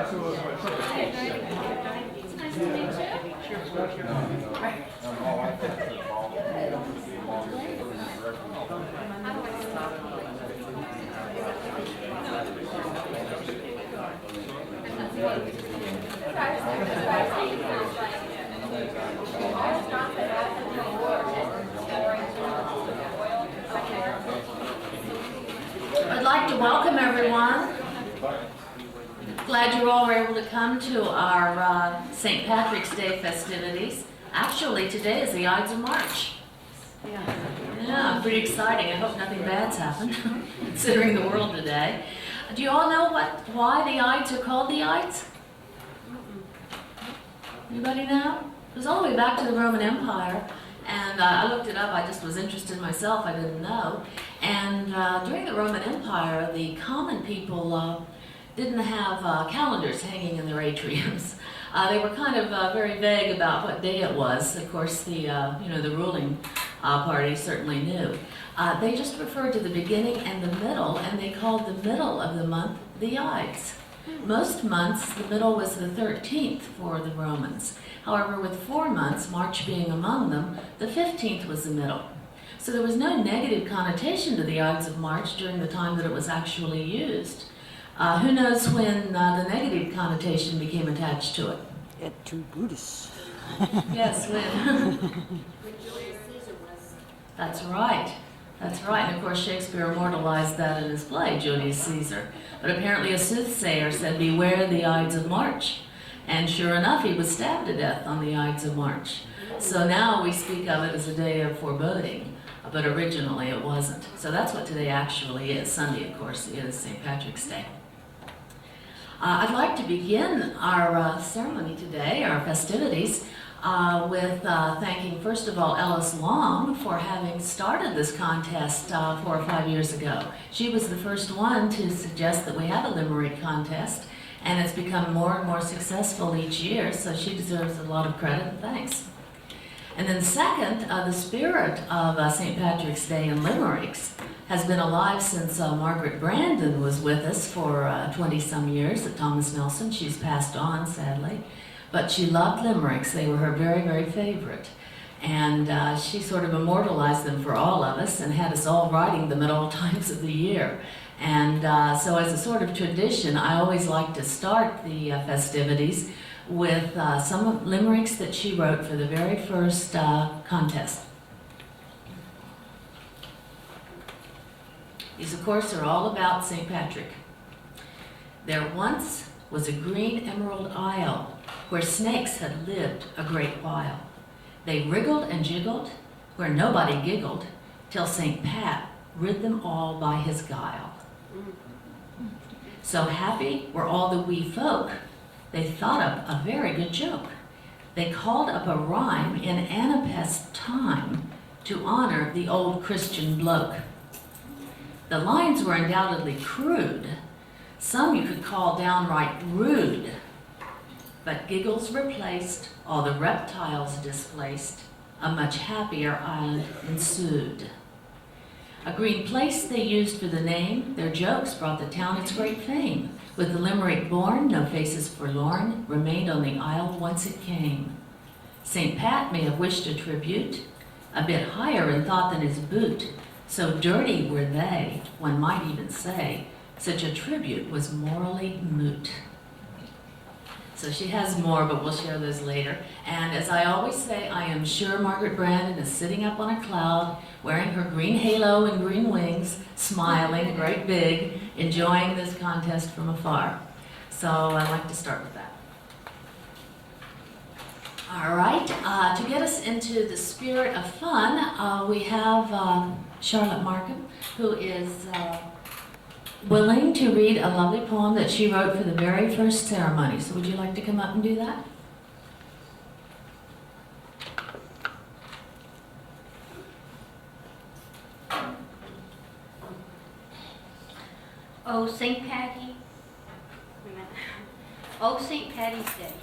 I'd like to welcome everyone. Glad you all were able to come to our St. Patrick's Day festivities. Actually, today is the Ides of March. Yeah, pretty exciting. I hope nothing bad's happened, considering the world today. Do you all know why the Ides are called the Ides? Anybody know? It was all the way back to the Roman Empire, and I looked it up. I just was interested myself. I didn't know. And during the Roman Empire, the common people didn't have calendars hanging in their atriums. They were kind of very vague about what day it was. Of course, the the ruling party certainly knew. They just referred to the beginning and the middle, and they called the middle of the month the Ides. Most months, the middle was the 13th for the Romans. However, with 4 months, March being among them, the 15th was the middle. So there was no negative connotation to the Ides of March during the time that it was actually used. Who knows when the negative connotation became attached to it? To Brutus. Yes, when? That's right. That's right. And of course, Shakespeare immortalized that in his play, Julius Caesar. But apparently a soothsayer said, "Beware the Ides of March." And sure enough, he was stabbed to death on the Ides of March. So now we speak of it as a day of foreboding, but originally it wasn't. So that's what today actually is. Sunday, of course, is St. Patrick's Day. I'd like to begin our ceremony today, our festivities, with thanking, first of all, Ellis Long for having started this contest 4 or 5 years ago. She was the first one to suggest that we have a Limerick contest, and it's become more and more successful each year, so she deserves a lot of credit and thanks. And then second, the spirit of St. Patrick's Day in Limericks has been alive since Margaret Brandon was with us for 20-some years at Thomas Nelson. She's passed on, sadly. But she loved limericks. They were her very, very favorite. And she sort of immortalized them for all of us and had us all writing them at all times of the year. And so as a sort of tradition, I always like to start the festivities with some limericks that she wrote for the very first contest. These, of course, are all about St. Patrick. There once was a green emerald isle where snakes had lived a great while. They wriggled and jiggled where nobody giggled till St. Pat rid them all by his guile. So happy were all the wee folk, they thought up a very good joke. They called up a rhyme in Anapest's time to honor the old Christian bloke. The lines were undoubtedly crude. Some you could call downright rude. But giggles replaced, all the reptiles displaced, a much happier island ensued. A green place they used for the name, their jokes brought the town its great fame. With the Limerick born, no faces forlorn, remained on the isle whence it came. St. Pat may have wished a tribute, a bit higher in thought than his boot. So dirty were they, one might even say, such a tribute was morally moot. So she has more, but we'll share those later. And as I always say, I am sure Margaret Brandon is sitting up on a cloud, wearing her green halo and green wings, smiling great big, enjoying this contest from afar. So I'd like to start with that. All right, to get us into the spirit of fun, we have Charlotte Markham, who is willing to read a lovely poem that she wrote for the very first ceremony. So would you like to come up and do that? Oh, St. Patty. Oh, St. Patty's Day.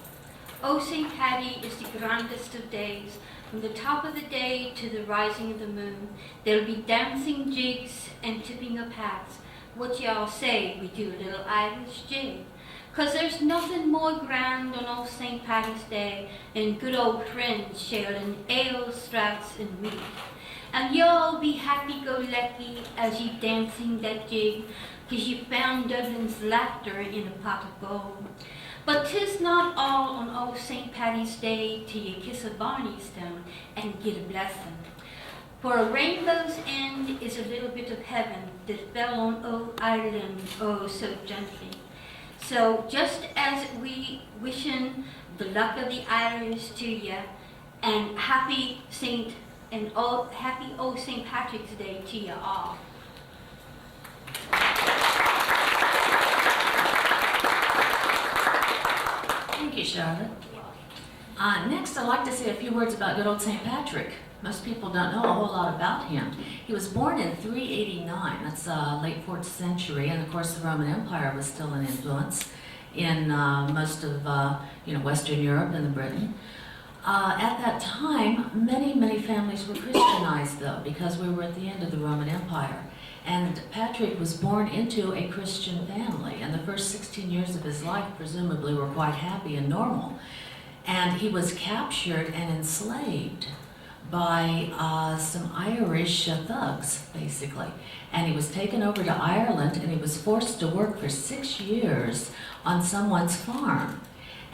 Oh, St. Patty is the grandest of days. From the top of the day to the rising of the moon, there'll be dancing jigs and tipping of hats. What y'all say, we do a little Irish jig. 'Cause there's nothing more grand on old St. Paddy's Day than good old friends sharing ale, strauss, and mead. And you'll be happy-go-lucky as you dancing that jig, 'cause you found Dublin's laughter in a pot of gold. But 'tis not all on old St. Paddy's Day till you kiss a Barney stone and get a blessing. For a rainbow's end is a little bit of heaven that fell on old Ireland oh so gently. So just as we wishing the luck of the Irish to you, and happy old St. Patrick's Day to you all. Thank you, Charlotte. Next, I'd like to say a few words about good old St. Patrick. Most people don't know a whole lot about him. He was born in 389, that's late 4th century, and of course the Roman Empire was still an influence in most of Western Europe and Britain. At that time, many families were Christianized, though, because we were at the end of the Roman Empire. And Patrick was born into a Christian family, and the first 16 years of his life presumably were quite happy and normal. And he was captured and enslaved by some Irish thugs, basically. And he was taken over to Ireland, and he was forced to work for 6 years on someone's farm.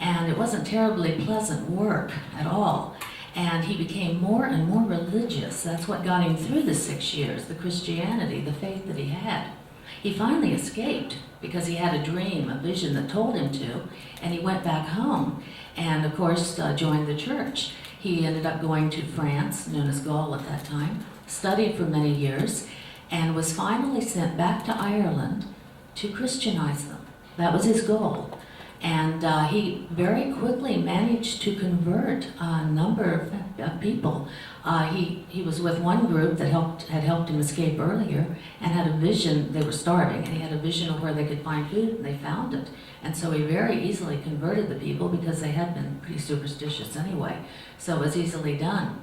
And it wasn't terribly pleasant work at all. And he became more and more religious. That's what got him through the 6 years, the Christianity, the faith that he had. He finally escaped because he had a dream, a vision that told him to, and he went back home and, of course, joined the church. He ended up going to France, known as Gaul at that time, studied for many years, and was finally sent back to Ireland to Christianize them. That was his goal. And he very quickly managed to convert a number of people. He was with one group that had helped him escape earlier and had a vision. They were starving, and he had a vision of where they could find food, and they found it. And so he very easily converted the people because they had been pretty superstitious anyway. So it was easily done.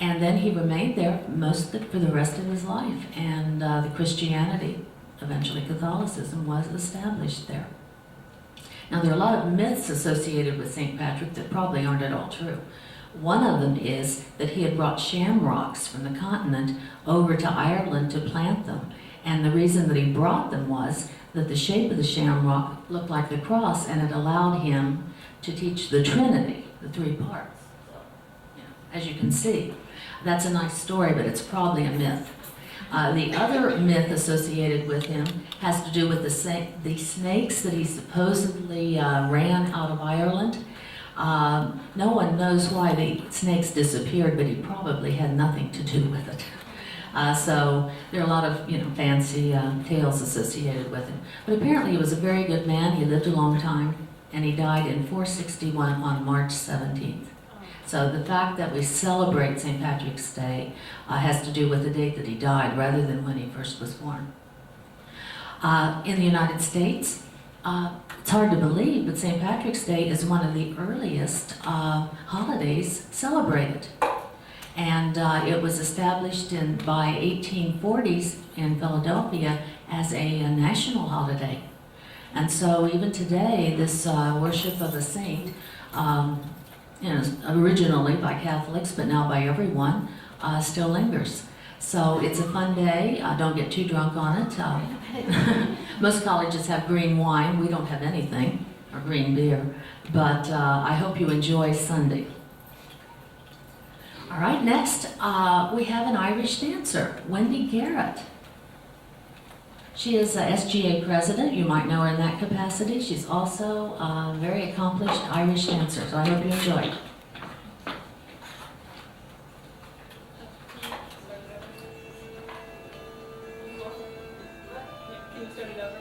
And then he remained there for the rest of his life. And the Christianity, eventually Catholicism, was established there. Now, there are a lot of myths associated with St. Patrick that probably aren't at all true. One of them is that he had brought shamrocks from the continent over to Ireland to plant them. And the reason that he brought them was that the shape of the shamrock looked like the cross, and it allowed him to teach the Trinity, the 3 parts. So, as you can see, that's a nice story, but it's probably a myth. The other myth associated with him has to do with the snakes that he supposedly ran out of Ireland. No one knows why the snakes disappeared, but he probably had nothing to do with it. So there are a lot of fancy tales associated with him. But apparently he was a very good man. He lived a long time, and he died in 461 on March 17th. So the fact that we celebrate St. Patrick's Day has to do with the date that he died rather than when he first was born. In the United States, it's hard to believe, but St. Patrick's Day is one of the earliest holidays celebrated. And it was established by 1840s in Philadelphia as a national holiday. And so even today, this worship of a saint, originally by Catholics, but now by everyone, still lingers. So it's a fun day. Don't get too drunk on it. Most colleges have green wine. We don't have anything, or green beer. But I hope you enjoy Sunday. All right, next we have an Irish dancer, Wendy Garrett. She is a SGA president. You might know her in that capacity. She's also a very accomplished Irish dancer, so I hope you enjoy it. Can you start it over?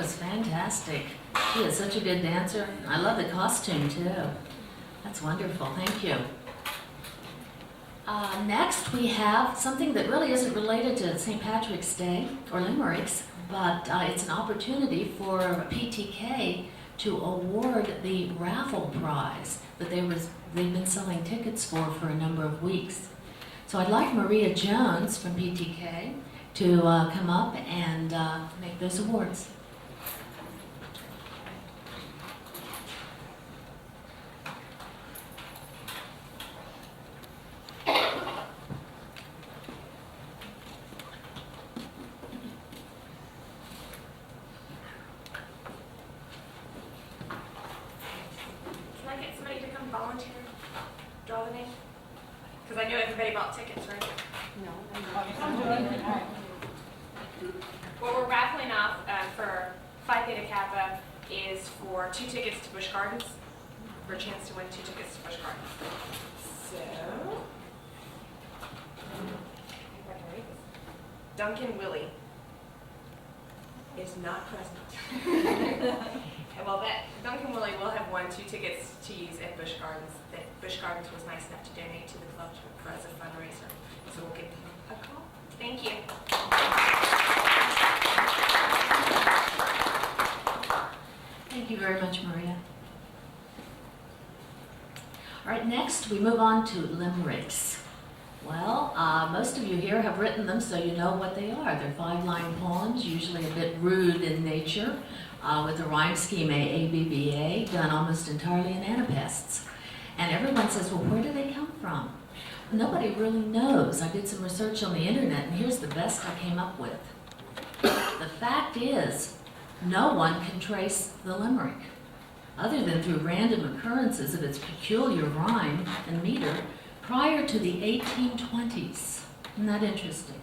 was fantastic. She is such a good dancer. I love the costume too. That's wonderful, thank you. Next we have something that really isn't related to St. Patrick's Day or Limericks, but it's an opportunity for PTK to award the raffle prize that they've been selling tickets for a number of weeks. So I'd like Maria Jones from PTK to come up and make those awards. Volunteer, draw the name? Because I know everybody bought tickets, right? No. What we're raffling off for Phi Theta Kappa is for 2 tickets to Busch Gardens, for a chance to win 2 tickets to Busch Gardens. So, if I can read this. Duncan Willie is not present. Well, Duncan Willie will have won 2 tickets to use at Busch Gardens. That Busch Gardens was nice enough to donate to the club as a fundraiser. So we'll give him a call. Thank you. Thank you very much, Maria. All right, next we move on to limericks. Well, most of you here have written them, so you know what they are. They're 5-line poems, usually a bit rude in nature, with a rhyme scheme AABBA, done almost entirely in anapaests. And everyone says, well, where do they come from? Nobody really knows. I did some research on the internet, and here's the best I came up with. The fact is, no one can trace the limerick, other than through random occurrences of its peculiar rhyme and meter prior to the 1820s. Isn't that interesting?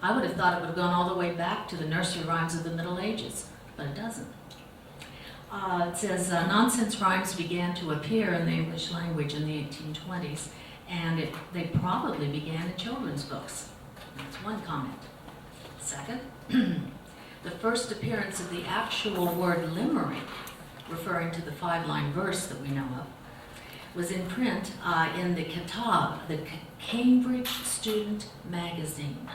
I would have thought it would have gone all the way back to the nursery rhymes of the Middle Ages, but it doesn't. It says nonsense rhymes began to appear in the English language in the 1820s, and they probably began in children's books. That's one comment. Second, the first appearance of the actual word limerick, referring to the 5-line verse that we know of, was in print in the Kitab, the Cambridge Student Magazine,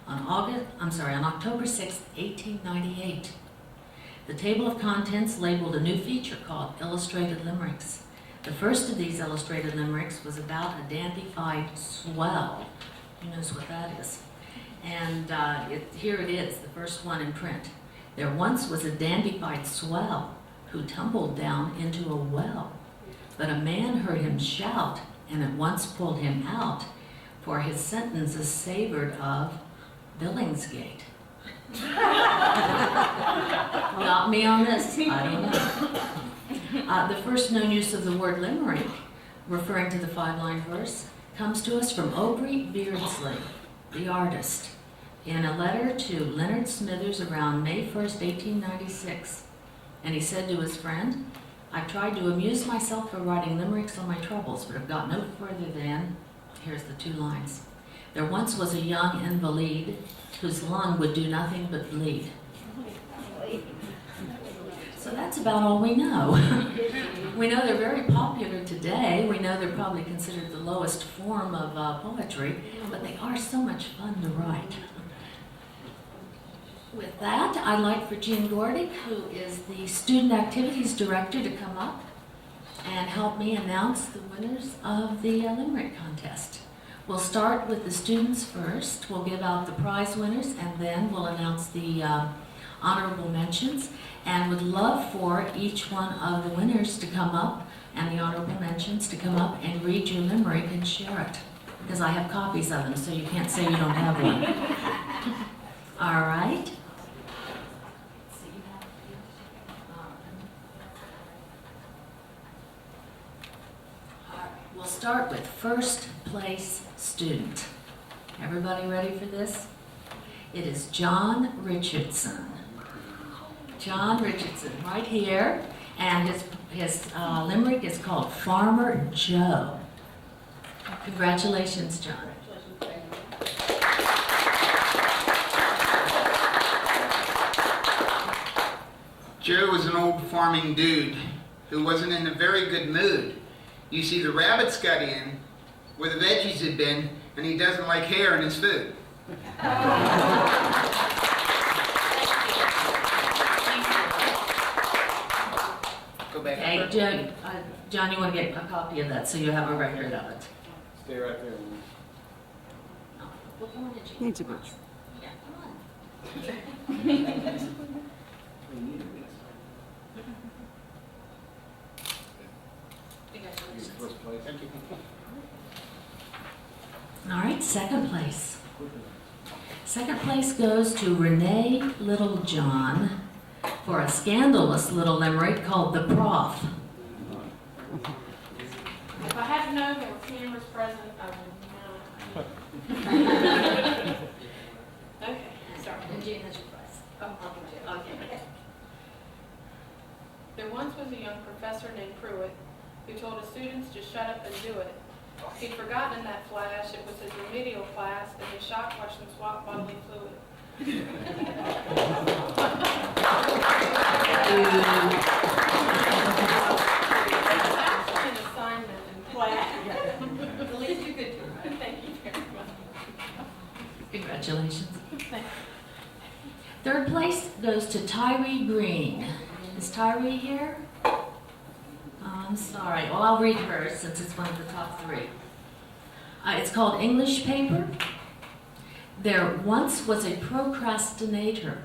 on October 6, 1898. The table of contents labeled a new feature called Illustrated Limericks. The first of these illustrated limericks was about a dandified swell. Who knows what that is? And here it is, the first one in print. There once was a dandified swell who tumbled down into a well. But a man heard him shout and at once pulled him out, for his sentences savored of Billingsgate. Got me on this? I don't know. The first known use of the word limerick, referring to the 5-line verse, comes to us from Aubrey Beardsley, the artist, in a letter to Leonard Smithers around May 1st, 1896. And he said to his friend, "I've tried to amuse myself by writing limericks on my troubles, but have got no further than," here's the 2 lines, "There once was a young invalid whose lung would do nothing but bleed." So that's about all we know. We know they're very popular today. We know they're probably considered the lowest form of poetry, but they are so much fun to write. With that, I'd like for Jean Gordick, who is the Student Activities Director, to come up and help me announce the winners of the Limerick contest. We'll start with the students first. We'll give out the prize winners, and then we'll announce the honorable mentions. And would love for each one of the winners to come up, and the honorable mentions to come up and read your limerick and share it, because I have copies of them, so you can't say you don't have one. All right. We'll start with first place student. Everybody ready for this? It is John Richardson. John Richardson, right here, and his limerick is called Farmer Joe. Congratulations, John. Joe was an old farming dude who wasn't in a very good mood. You see, the rabbits got in where the veggies had been, and he doesn't like hair in his food. Go back. Okay, John, you want to get a copy of that so you have a record of it? Stay right there. Needs a bit. Yeah, come on. First place. Thank you. All right, second place. Second place goes to Renee Littlejohn for a scandalous little limerick called The Prof. If I had known there were cameras present, I would not. Okay, sorry. And Jean has your prize. Okay. There once was a young professor named Pruitt who told his students to shut up and do it. He'd forgotten in that flash it was his remedial class, and his shock watched them swap bodily fluid. Actually, an assignment in class. The least you could do. Thank you very much. Congratulations. Third place goes to Tyree Green. Is Tyree here? I'm sorry. Well, I'll read hers since it's one of the top three. It's called English Paper. There once was a procrastinator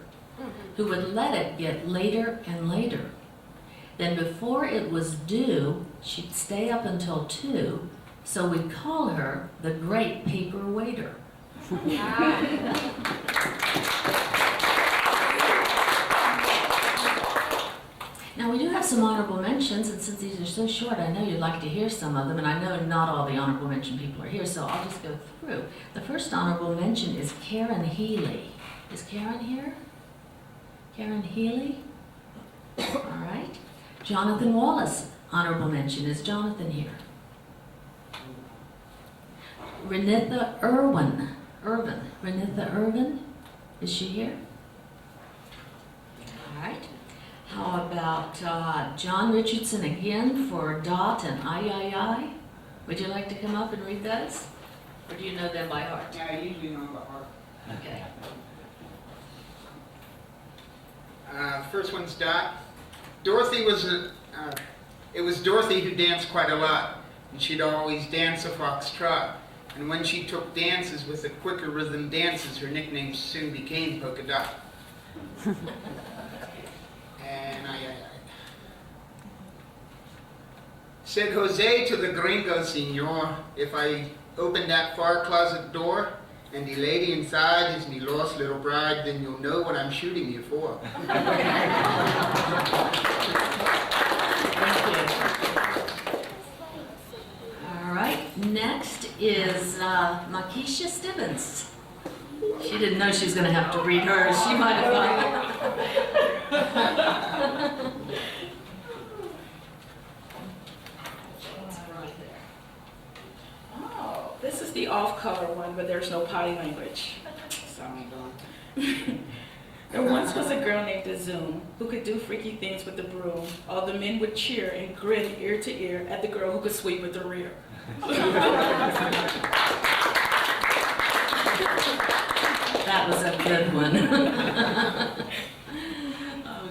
who would let it get later and later. Then before it was due, she'd stay up until 2, so we'd call her the Great Paper Waiter. Now, we do have some honorable mentions, and since these are so short, I know you'd like to hear some of them, and I know not all the honorable mention people are here, so I'll just go through. The first honorable mention is Karen Healy. Is Karen here? Karen Healy? All right. Jonathan Wallace, honorable mention. Is Jonathan here? Renitha Irvin. Renitha Irvin, is she here? All right. How about John Richardson again for Dot and I? Would you like to come up and read those? Or do you know them by heart? Yeah, I usually know by heart. Okay. First one's Dot. Dorothy was it was Dorothy who danced quite a lot, and she'd always dance a foxtrot. And when she took dances with the quicker rhythm dances, her nickname soon became Polka Dot. And I. Said Jose to the gringo, senor, if I open that far closet door and the lady inside is me lost little bride, then you'll know what I'm shooting you for. Thank you. All right. Next is Makisha Stevens. She didn't know she was going to have to read hers. She might have thought. Oh, this is the off-color one, but there's no potty language. So there once was a girl named Azum who could do freaky things with the broom. All the men would cheer and grin ear to ear at the girl who could sweep with the rear. That was a good one.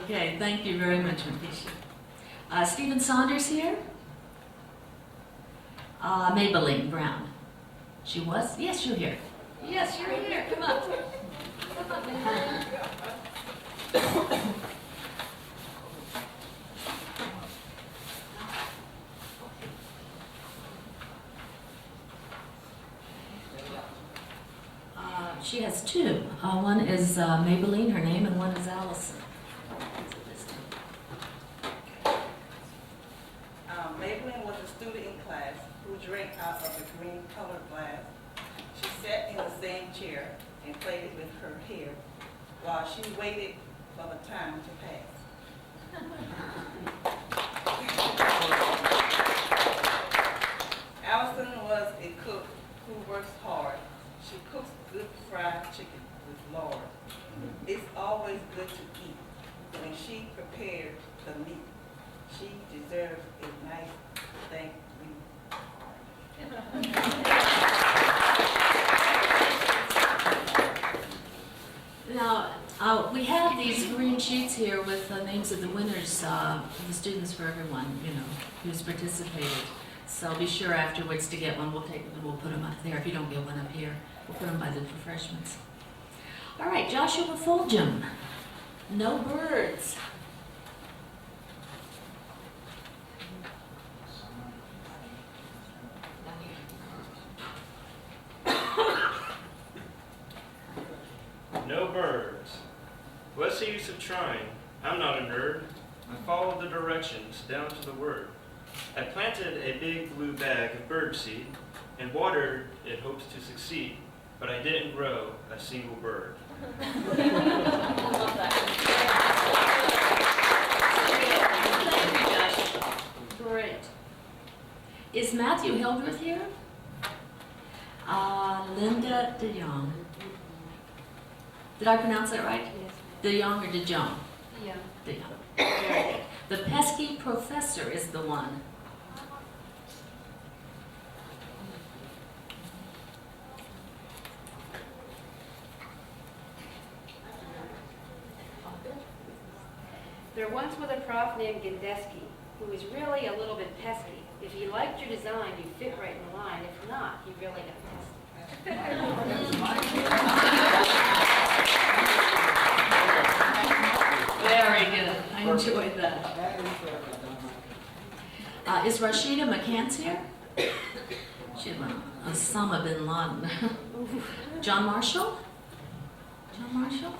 Okay, thank you very much, Makisha. Stephen Saunders here? Maybelline Brown. She was? Yes, you're here. Yes, you're here. Come up. Come up, Maybelline. She has two. One is Maybelline, her name, and one is Allison. Maybelline was a student in class who drank out of a green colored glass. She sat in the same chair and played it with her hair while she waited for the time to pass. Allison was a cook who works hard. She cooks good fried chicken with lard. It's always good to eat when she prepared the meat. She deserves a nice thank you. Now, we have these green sheets here with the names of the winners, the students for everyone, you know, who's participated. So be sure afterwards to get one. We'll take them and we'll put them up there. If you don't get one up here, we'll put them by the refreshments. All right, Joshua Fulgham. No birds. No birds. What's the use of trying? I'm not a nerd. I followed the directions down to the word. I planted a big blue bag of bird seed and watered it hopes to succeed, but I didn't grow a single bird. Great. Is Matthew Hildreth here? Linda DeYoung. Did I pronounce that right? Yes. DeYoung or DeJong? Yeah. DeYoung. Very good. The pesky professor is the one. There once was a prof named Gandeski who was really a little bit pesky. If he liked your design, you'd fit right in the line. If not, he really got pesky. Very good. I enjoyed that. Is Rashida McCants here? She's Osama bin Laden. John Marshall? John Marshall?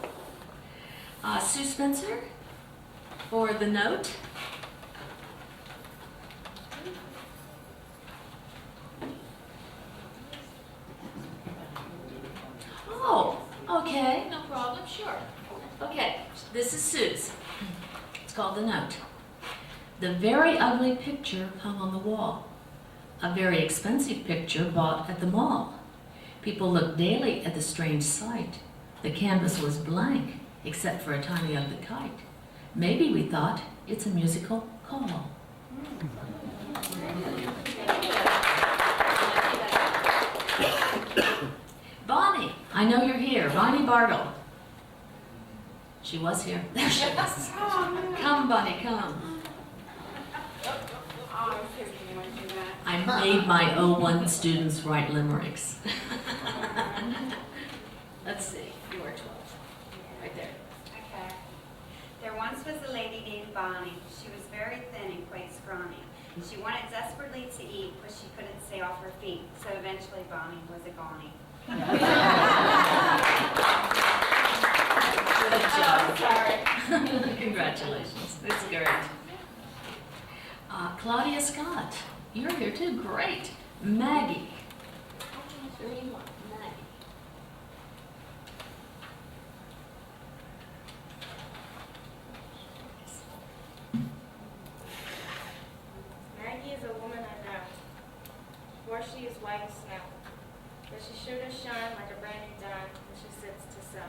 Sue Spencer for the note. Oh, okay, no problem, sure. Okay, this is Sue's. It's called the note. The very ugly picture hung on the wall. A very expensive picture bought at the mall. People looked daily at the strange sight. The canvas was blank, except for a tiny ugly kite. Maybe we thought it's a musical call. Bonnie, I know you're here. Bonnie Bartle. She was here. There she is. Come, Bonnie, come. I made my 01 students write limericks. Let's see, you are 12. Right there. Okay. There once was a lady named Bonnie. She was very thin and quite scrawny. She wanted desperately to eat, but she couldn't stay off her feet. So eventually Bonnie was a Gonnie. Good job. Sorry. Congratulations. It's great. Claudia Scott, you're here too. Great. Maggie. Maggie. Maggie is a woman I know, for she is white as snow, but she sure does shine like a brand new dime when she sits to sew.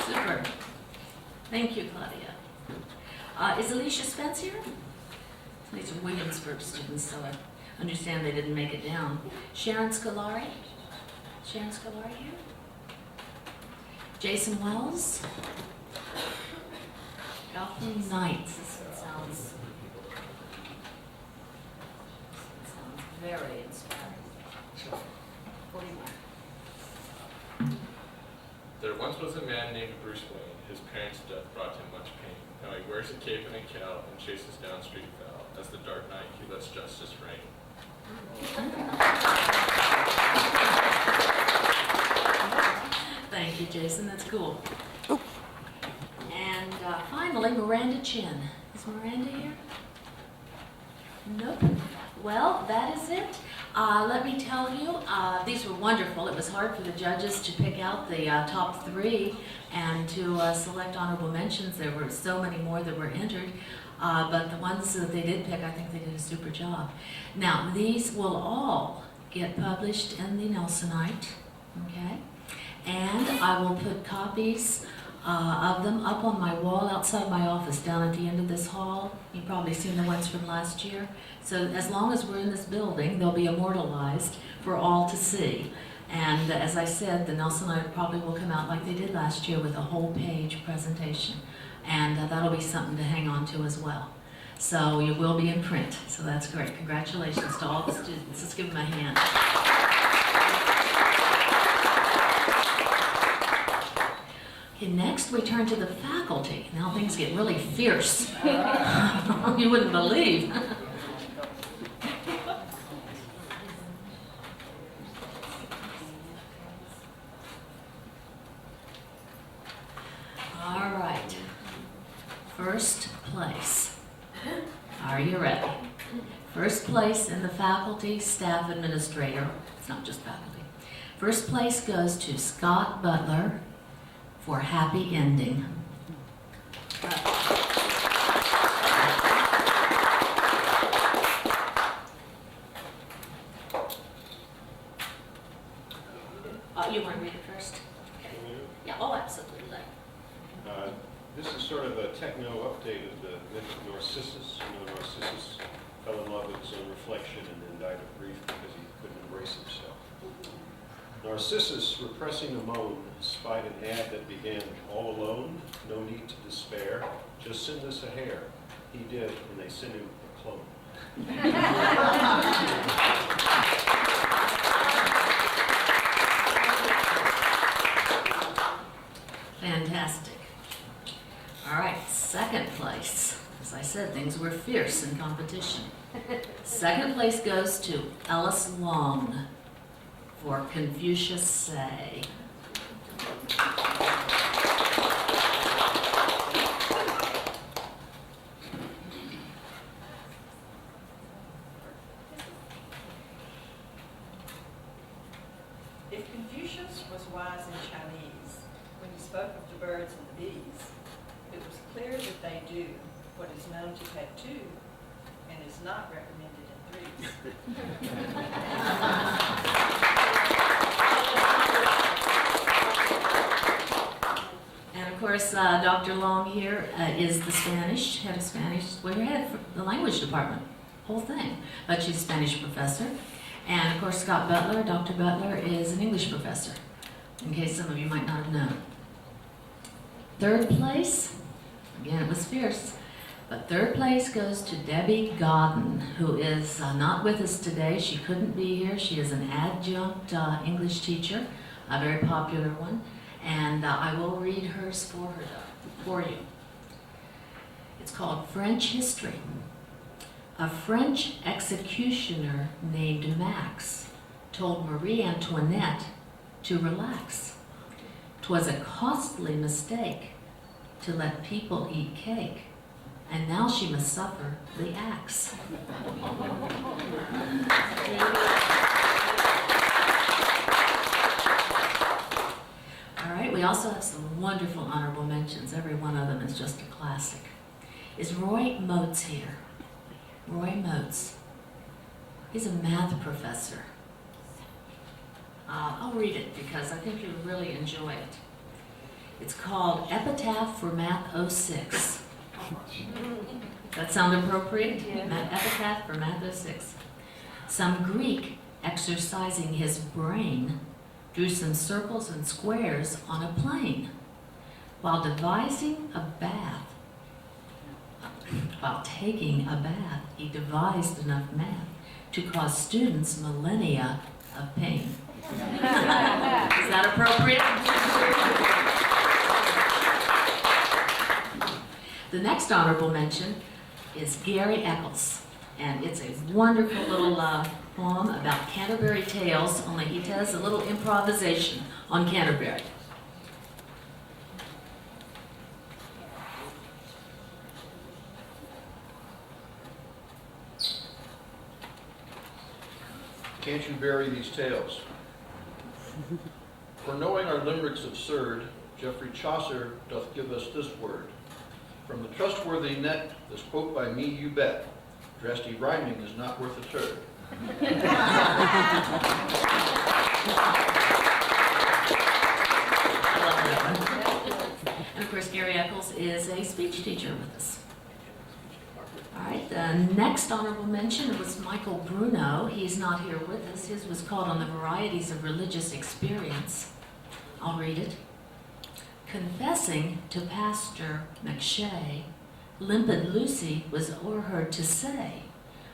Super. Thank you, Claudia. Is Alicia Spence here? These are Williamsburg students, so I understand they didn't make it down. Sharon Scolari? Sharon Scolari here? Jason Wells? Gotham Knights. This one sounds very inspiring. 41. There once was a man named Bruce Wayne. His parents' death brought him much pain. Now he wears a cape and a cowl and chases down street foul. As the dark night, he lets justice reign. Thank you, Jason. That's cool. And finally, Miranda Chin. Is Miranda here? Nope. Well, that is it. Let me tell you, these were wonderful. It was hard for the judges to pick out the top 3 and to select honorable mentions. There were so many more that were entered, but the ones that they did pick, I think they did a super job. Now, these will all get published in the Nelsonite, okay? And I will put copies of them up on my wall outside my office down at the end of this hall. You've probably seen the ones from last year. So as long as we're in this building, they'll be immortalized for all to see. And as I said, the Nelsonite probably will come out like they did last year with a whole page presentation. And that'll be something to hang on to as well. So you will be in print, so that's great. Congratulations to all the students. Let's give them a hand. Okay, next we turn to the faculty. Now things get really fierce. You wouldn't believe. All right. First place. Are you ready? First place in the faculty, staff, administrator. It's not just faculty. First place goes to Scott Butler for Happy Ending. You want to read it first? Okay. Yeah, oh, absolutely. This is sort of a techno update of the myth of Narcissus. You know, Narcissus fell in love with his own reflection and then died of grief because he couldn't embrace himself. Narcissus, repressing a moan, spied an ad that began, "All alone, no need to despair, just send us a hair." He did, and they sent him a clone. Fantastic. All right, second place. As I said, things were fierce in competition. Second place goes to Ellis Long for Confucius Say. If Confucius was wise in Chinese, when he spoke of the birds and the bees, it was clear that they do what is known to take two and is not recommended in threes. And of course, Dr. Long here is the Spanish, head of Spanish, well, you're head of the language department, whole thing. But she's a Spanish professor. And of course, Scott Butler, Dr. Butler, is an English professor, in case some of you might not have known. Third place, again, it was fierce, but third place goes to Debbie Godden, who is not with us today. She couldn't be here. She is an adjunct English teacher, a very popular one, and I will read hers for you. It's called French History. A French executioner named Max told Marie Antoinette to relax. 'Twas a costly mistake to let people eat cake, and now she must suffer the axe. All right, we also have some wonderful honorable mentions. Every one of them is just a classic. Is Roy Motes here? Roy Motes. He's a math professor. I'll read it because I think you'll really enjoy it. It's called Epitaph for Math 06. That sound appropriate? Yeah. Epitaph for Math 06. Some Greek exercising his brain drew some circles and squares on a plane. While devising a bath, while taking a bath, he devised enough math to cause students millennia of pain. Is that appropriate? The next honorable mention is Gary Eccles, and it's a wonderful little poem about Canterbury Tales, only he does a little improvisation on Canterbury. Can't you bury these tales? For knowing our limericks absurd, Geoffrey Chaucer doth give us this word. From the trustworthy net, this quote by me you bet, dressy rhyming is not worth a turd. Wolf is a speech teacher with us. All right, the next honorable mention was Michael Bruno. He's not here with us. His was called On the Varieties of Religious Experience. I'll read it. Confessing to Pastor McShay, limpid Lucy was o'erheard to say,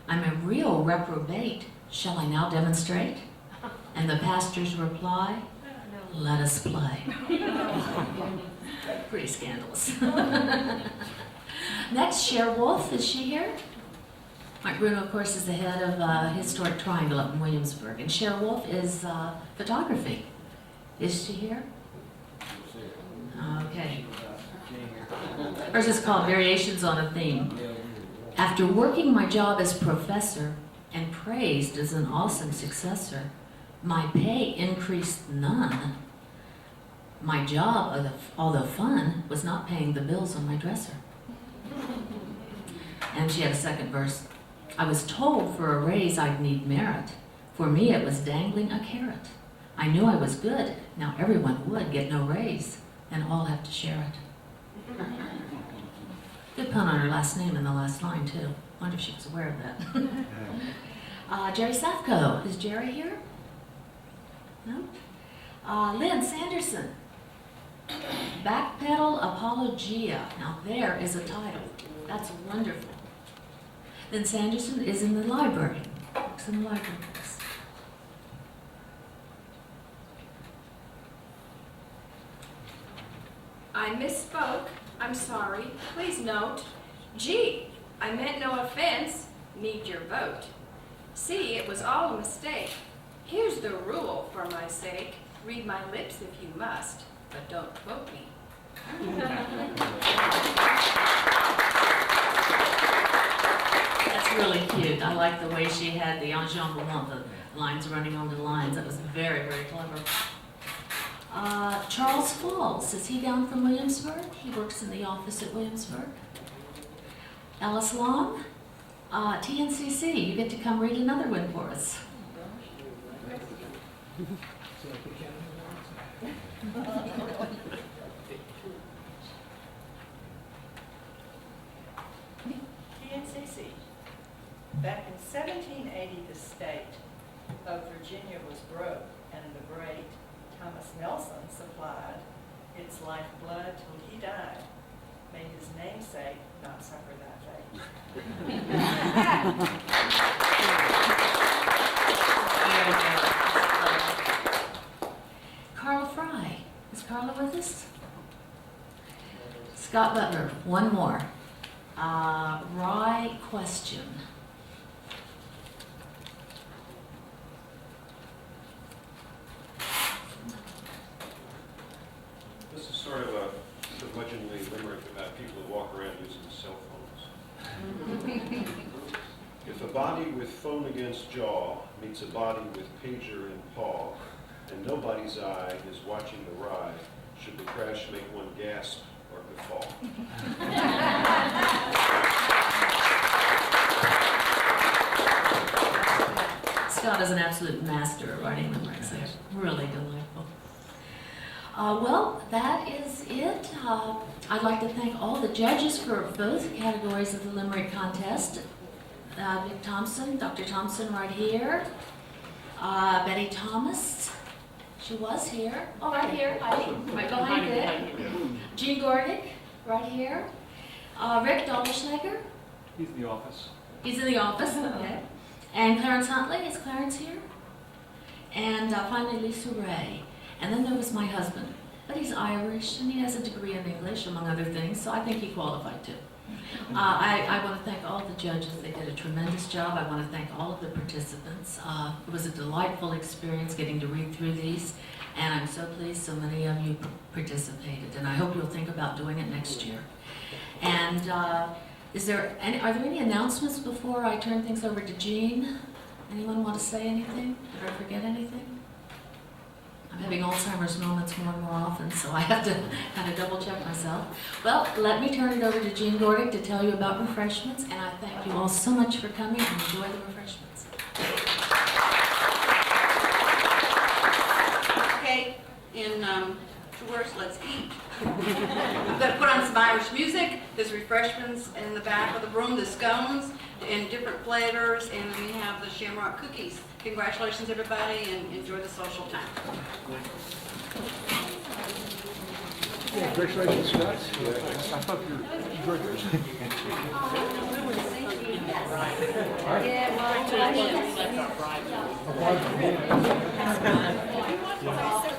I'm a real reprobate. Shall I now demonstrate? And the pastor's reply, let us play. Pretty scandalous. Next, Cher Wolf, is she here? Mike Bruno, of course, is the head of Historic Triangle up in Williamsburg. And Cher Wolf is photography. Is she here? Okay. Hers is called Variations on a Theme. After working my job as professor and praised as an awesome successor, my pay increased none. My job, although fun, was not paying the bills on my dresser. And she had a second verse. I was told for a raise I'd need merit. For me it was dangling a carrot. I knew I was good. Now everyone would get no raise, and all have to share it. Good pun on her last name in the last line, too. Wonder if she was aware of that. Jerry Safko. Is Jerry here? No? Lynn Sanderson. Backpedal Apologia. Now there is a title. That's wonderful. Lynn Sanderson is in the library. Works in the library books. I misspoke. I'm sorry. Please note. Gee, I meant no offense. Need your vote. See, it was all a mistake. Here's the rule for my sake. Read my lips if you must, but don't quote me. That's really cute. I like the way she had the enjambment, the lines running on the lines. That was very, very clever. Charles Falls, is he down from Williamsburg? He works in the office at Williamsburg. Alice Long, TNCC, you get to come read another one for us. TNCC. Back in 1780, the state of Virginia was broke, and the great Thomas Nelson supplied its lifeblood till he died. May his namesake not suffer that fate. Carla Fry. Is Carla with us? Scott Butler, one more. Rye question. This is sort of a curmudgeonly limerick about people who walk around using cell phones. If a body with phone against jaw meets a body with pager in paw, and nobody's eye is watching the ride, should the crash make one gasp or guffaw? Scott is an absolute master at writing limericks. They're really delightful. Well, that is it. I'd like to thank all the judges for both categories of the limerick contest. Vic Thompson, Dr. Thompson right here. Betty Thomas, she was here. Oh, right here, right behind it. Jean Gordick, right here. Rick Dolderschlager. He's in the office. He's in the office, okay. And Clarence Huntley, is Clarence here? And finally Lisa Ray. And then there was my husband, but he's Irish and he has a degree in English, among other things, so I think he qualified too. I want to thank all the judges. They did a tremendous job. I want to thank all of the participants. It was a delightful experience getting to read through these, and I'm so pleased so many of you participated, and I hope you'll think about doing it next year. And are there any announcements before I turn things over to Jean? Anyone want to say anything? Did I forget anything? I'm having Alzheimer's moments more and more often, so I have to kind of double check myself. Well, let me turn it over to Jean Gordick to tell you about refreshments, and I thank you all so much for coming and enjoy the refreshments. Okay, in tourists, let's eat. We're gonna put on some Irish music. There's refreshments in the back of the room, the scones in different flavors, and we have the shamrock cookies. Congratulations, everybody, and enjoy the social time. Congratulations, Scott. I hope you enjoyed yours. Yeah, well,